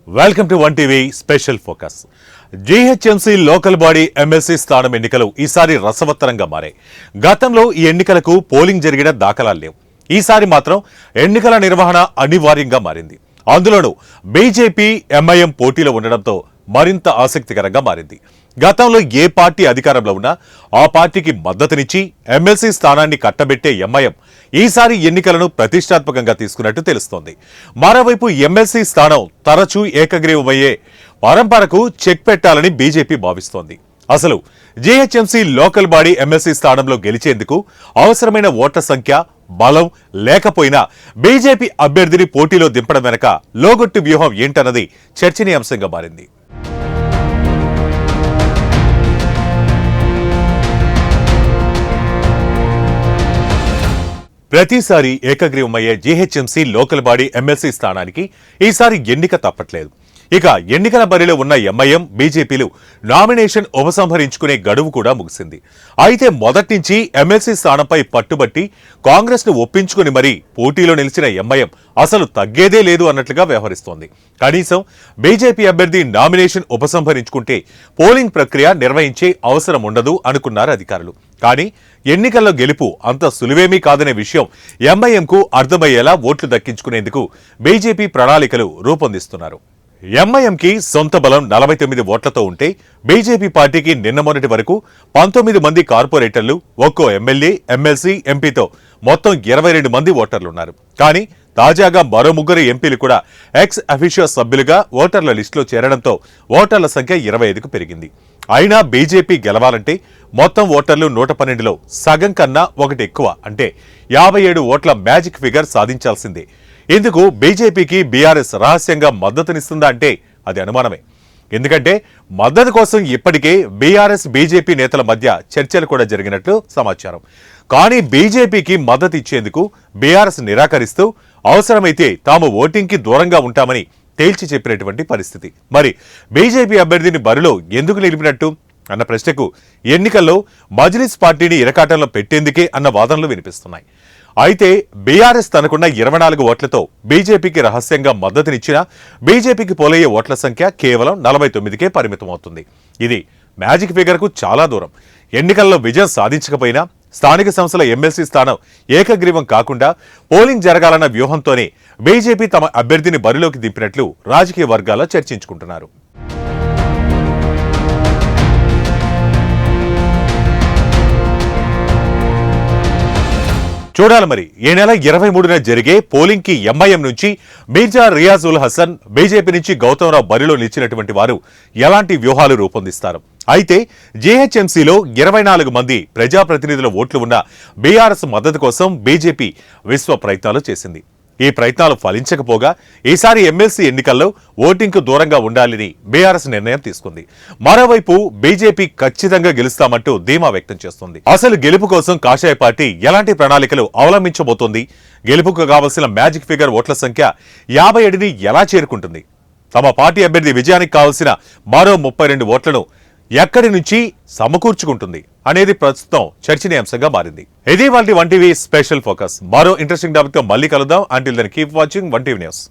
Welcome to one TV special focus. GHMC local body MLC స్థానం ఎన్నికలు ఈసారి రసవత్తరంగా మారాయి. గతంలో ఈ ఎన్నికలకు పోలింగ్ జరిగిన దాఖలాలు లేవు. ఈసారి మాత్రం ఎన్నికల నిర్వహణ అనివార్యంగా మారింది. అందులోనూ బీజేపీ ఎంఐఎం పోటీలో ఉండడంతో మరింత ఆసక్తికరంగా మారింది. గతంలో ఏ పార్టీ అధికారంలో ఉన్నా ఆ పార్టీకి మద్దతునిచ్చి ఎమ్మెల్సీ స్థానాన్ని కట్టబెట్టే ఎంఐఎం ఈసారి ఎన్నికలను ప్రతిష్టాత్మకంగా తీసుకున్నట్టు తెలుస్తోంది. మరోవైపు ఎమ్మెల్సీ స్థానం తరచూ ఏకగ్రీవమయ్యే పరంపరకు చెక్ పెట్టాలని బీజేపీ భావిస్తోంది. అసలు జీహెచ్ఎంసీ లోకల్ బాడీ ఎమ్మెల్సీ స్థానంలో గెలిచేందుకు అవసరమైన ఓట్ల సంఖ్య, బలం లేకపోయినా బీజేపీ అభ్యర్థిని పోటీలో దింపడం వెనక లోగొట్టు వ్యూహం ఏంటన్నది చర్చనీయాంశంగా మారింది. ప్రతిసారి ఏకగ్రీవమయ్యే జీహెచ్ఎంసీ లోకల్ బాడీ ఎమ్మెల్సీ స్థానానికి ఈసారి ఎన్నిక తప్పట్లేదు. ఇక ఎన్నికల బరిలో ఉన్న ఎంఐఎం, బీజేపీలు నామినేషన్ ఉపసంహరించుకునే గడువు కూడా ముగిసింది. అయితే మొదటి నుంచి ఎమ్మెల్సీ స్థానంపై పట్టుబట్టి కాంగ్రెస్ ను ఒప్పించుకుని మరీ పోటీలో నిలిచిన ఎంఐఎం అసలు తగ్గేదే లేదు అన్నట్లుగా వ్యవహరిస్తోంది. కనీసం బీజేపీ అభ్యర్థి నామినేషన్ ఉపసంహరించుకుంటే పోలింగ్ ప్రక్రియ నిర్వహించే అవసరం ఉండదు అనుకున్నారు అధికారులు. కానీ ఎన్నికల్లో గెలుపు అంత సులువేమీ కాదనే విషయం ఎంఐఎంకు అర్థమయ్యేలా ఓట్లు దక్కించుకునేందుకు బీజేపీ ప్రణాళికలు రూపొందిస్తున్నారు. ఎంఐఎంకి సొంత బలం 49 ఓట్లతో ఉంటే బీజేపీ పార్టీకి నిన్న మొన్నటి వరకు 19 మంది కార్పొరేటర్లు, ఒక్కో ఎమ్మెల్యే, ఎమ్మెల్సీ, ఎంపీతో మొత్తం 22 మంది ఓటర్లున్నారు. కానీ తాజాగా మరో 3 ఎంపీలు కూడా ఎక్స్ అఫీషియో సభ్యులుగా ఓటర్ల లిస్టులో చేరడంతో ఓటర్ల సంఖ్య 25కు పెరిగింది. అయినా బీజేపీ గెలవాలంటే మొత్తం ఓటర్లు 112లో సగం కన్నా ఒకటి ఎక్కువ అంటే 57 ఓట్ల మ్యాజిక్ ఫిగర్ సాధించాల్సిందే. ఇందుకు బీజేపీకి బీఆర్ఎస్ రహస్యంగా మద్దతునిస్తుందా అంటే అది అనుమానమే. ఎందుకంటే మద్దతు కోసం ఇప్పటికే బీఆర్ఎస్, బీజేపీ నేతల మధ్య చర్చలు కూడా జరిగినట్లు సమాచారం. కానీ బీజేపీకి మద్దతు ఇచ్చేందుకు బీఆర్ఎస్ నిరాకరిస్తూ అవసరమైతే తాము ఓటింగ్కి దూరంగా ఉంటామని తేల్చి చెప్పినటువంటి పరిస్థితి. మరి బీజేపీ అభ్యర్థిని బరిలో ఎందుకు నిలిపినట్టు అన్న ప్రశ్నకు ఎన్నికల్లో మజ్లిస్ పార్టీని ఇరకాటంలో పెట్టేందుకే అన్న వాదనలు వినిపిస్తున్నాయి. అయితే బీఆర్ఎస్ తనకున్న 24 ఓట్లతో బీజేపీకి రహస్యంగా మద్దతునిచ్చినా బీజేపీకి పోలయ్యే ఓట్ల సంఖ్య కేవలం 49కే పరిమితమవుతుంది. ఇది మ్యాజిక్ ఫిగర్కు చాలా దూరం. ఎన్నికల్లో విజయం సాధించకపోయినా స్థానిక సంస్థల ఎమ్మెల్సీ స్థానం ఏకగ్రీవం కాకుండా పోలింగ్ జరగాలన్న వ్యూహంతోనే బీజేపీ తమ అభ్యర్థిని బరిలోకి దింపినట్లు రాజకీయ వర్గాల్లో చర్చించుకుంటున్నారు. చూడాలి మరి ఈ నెల 23న జరిగే పోలింగ్ కి ఎంఐఎం నుంచి మీర్జా రియాజ్ ఉల్ హసన్, బీజేపీ నుంచి గౌతమ్ రావు బరిలో నిలిచినటువంటి వారు ఎలాంటి వ్యూహాలు రూపొందిస్తారు? అయితే జీహెచ్ఎంసీలో 24 మంది ప్రజాప్రతినిధుల ఓట్లు ఉన్న బీఆర్ఎస్ మద్దతు కోసం బీజేపీ విశ్వ ప్రయత్నాలు చేసింది. ఈ ప్రయత్నాలు ఫలించకపోగా ఈసారి ఎమ్మెల్సీ ఎన్నికల్లో ఓటింగ్కు దూరంగా ఉండాలని బీఆర్ఎస్ నిర్ణయం తీసుకుంది. మరోవైపు బీజేపీ ఖచ్చితంగా గెలుస్తామంటూ ధీమా వ్యక్తం చేస్తుంది. అసలు గెలుపు కోసం కాషాయ పార్టీ ఎలాంటి ప్రణాళికలు అవలంబించబోతోంది? గెలుపుకు కావలసిన మ్యాజిక్ ఫిగర్ ఓట్ల సంఖ్య 57ని ఎలా చేరుకుంటుంది? తమ పార్టీ అభ్యర్థి విజయానికి కావలసిన మరో 32 ఓట్లను ఎక్కడి నుంచి సమకూర్చుకుంటుంది అనేది ప్రస్తుతం చర్చనీయాంశంగా మారింది. ఇది వాటి వన్ టీవీ స్పెషల్ ఫోకస్. మరో ఇంట్రెస్టింగ్ టాపిక్ తో మళ్ళీ కలుద్దాం. Until then keep watching One TV news.